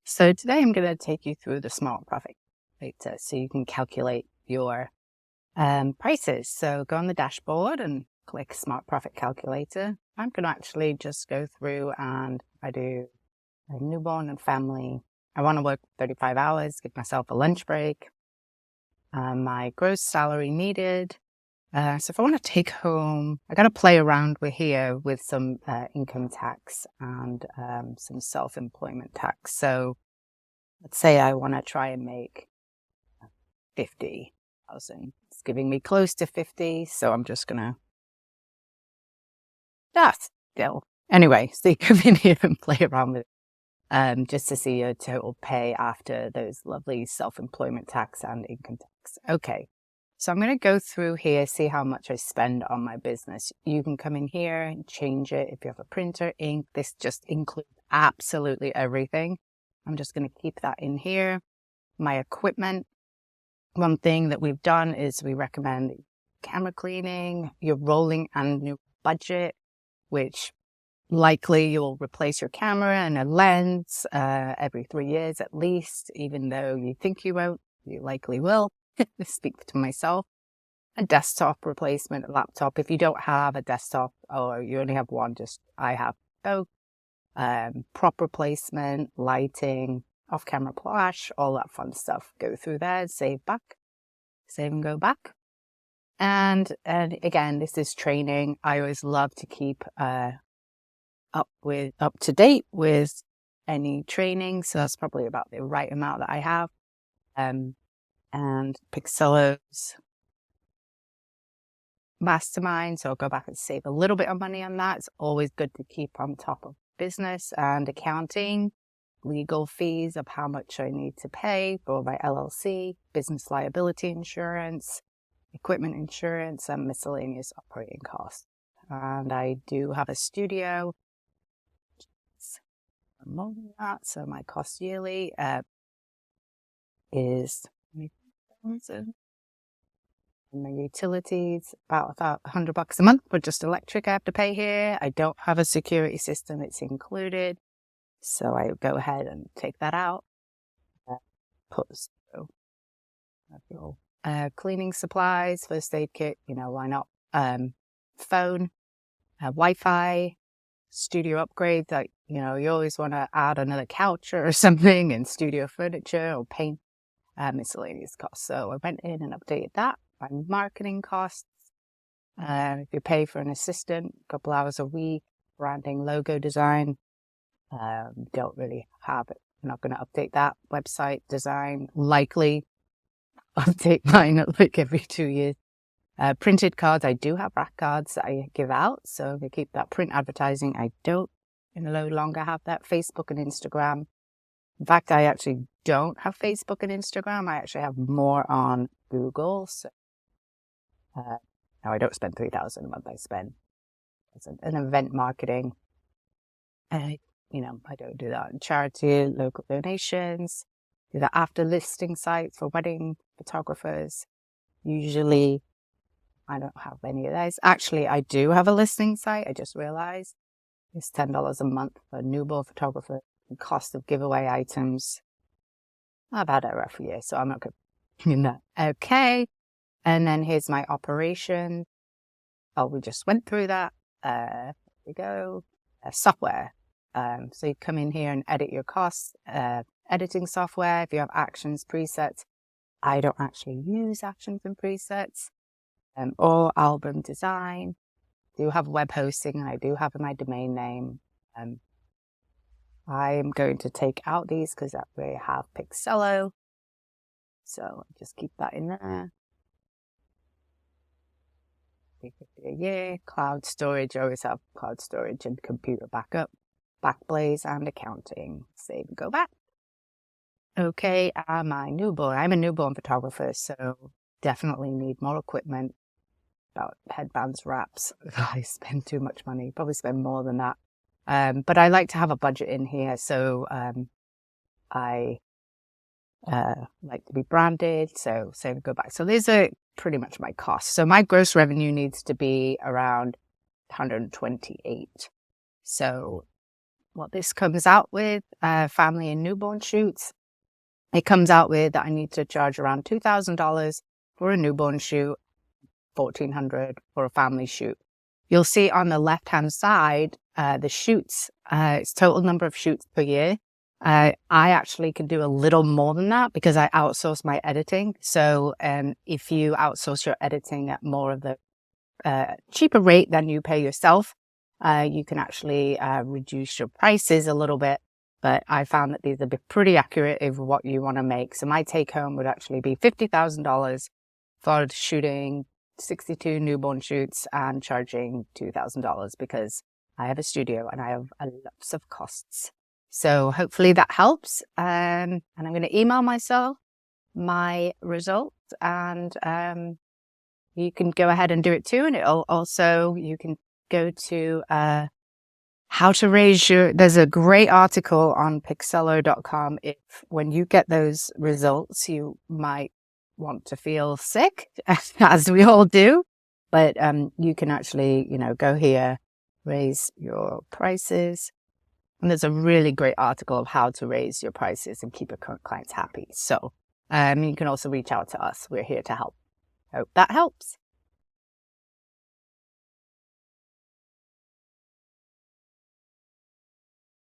So today I'm going to take you through the smart profit calculator so you can calculate your prices. So go on the dashboard and click smart profit calculator. I'm going to actually just go through and I do a newborn and family. I want to work 35 hours, give myself a lunch break. My gross salary needed. So if I want to take home, I got to play around with here with some income tax and some self-employment tax. So let's say I want to try and make 50,000. It's giving me close to 50, so I'm just gonna. That's still anyway. So you come in here and play around with it, just to see your total pay after those lovely self-employment tax and income tax. Okay. So I'm going to go through here, see how much I spend on my business. You can come in here and change it. If you have a printer, ink, this just includes absolutely everything. I'm just going to keep that in here. My equipment. One thing that we've done is we recommend camera cleaning, your rolling annual budget, which likely you'll replace your camera and a lens every 3 years at least, even though you think you won't, you likely will. Speak to myself. A desktop replacement, a laptop. If you don't have a desktop or you only have one, I have both. Prop replacement, lighting, off-camera flash, all that fun stuff. Go through there, save and go back. And again, this is training. I always love to keep up to date with any training. So that's probably about the right amount that I have. And Picsello's mastermind. So I'll go back and save a little bit of money on that. It's always good to keep on top of business and accounting, legal fees of how much I need to pay for my LLC, business liability insurance, equipment insurance, and miscellaneous operating costs. And I do have a studio. More than that, so my cost yearly is $20,000. My utilities, about $100 a month for just electric I have to pay here. I don't have a security system, it's included. So I go ahead and take that out. Cleaning supplies, first aid kit, why not? Phone, Wi-Fi, studio upgrades, like, you always want to add another couch or something and studio furniture or paint, miscellaneous costs. So I went in and updated that. My marketing costs, if you pay for an assistant, a couple hours a week, branding, logo design, don't really have it. I'm not going to update that. Website design, likely update mine like every 2 years. Printed cards, I do have rack cards that I give out, so we keep that. Print advertising, I don't no longer have that. Facebook and Instagram. In fact, I actually don't have Facebook and Instagram. I actually have more on Google. So no, I don't spend $3,000 a month. I spend an event marketing. I don't do that. Charity, local donations, do that after listing sites for wedding photographers. Usually, I don't have any of those. Actually, I do have a listing site. I just realized it's $10 a month for a newborn photographer. The cost of giveaway items. I've had a rough year, so I'm not going to do that. Okay. And then here's my operation. Oh, we just went through that. Here we go. Software. So you come in here and edit your costs. Editing software. If you have actions, presets. I don't actually use actions and presets. Or album design. I do have web hosting and I do have my domain name. I'm going to take out these because we have Picsello. So just keep that in there. $350 a year. Cloud storage, I always have cloud storage and computer backup. Backblaze and accounting. Save and go back. Okay, I'm a newborn photographer, so definitely need more equipment. About headbands, wraps. I spend too much money, probably spend more than that. But I like to have a budget in here, so I like to be branded, so save and go back. So these are pretty much my costs. So my gross revenue needs to be around 128. So what this comes out with, family and newborn shoots. It comes out with that I need to charge around $2,000 for a newborn shoot, $1,400 for a family shoot. You'll see on the left-hand side, the shoots, it's total number of shoots per year. I actually can do a little more than that because I outsource my editing. So if you outsource your editing at more of the cheaper rate than you pay yourself, you can actually reduce your prices a little bit. But I found that these are pretty accurate of what you want to make. So my take home would actually be $50,000 for shooting 62 newborn shoots and charging $2,000 because I have a studio and I have lots of costs. So hopefully that helps. And I'm going to email myself my results, and you can go ahead and do it too. And it'll also, you can go to how to raise your, there's a great article on Picsello.com. If when you get those results, you might want to feel sick, as we all do, but you can actually, go here, raise your prices. And there's a really great article of how to raise your prices and keep your current clients happy. So you can also reach out to us. We're here to help. Hope that helps.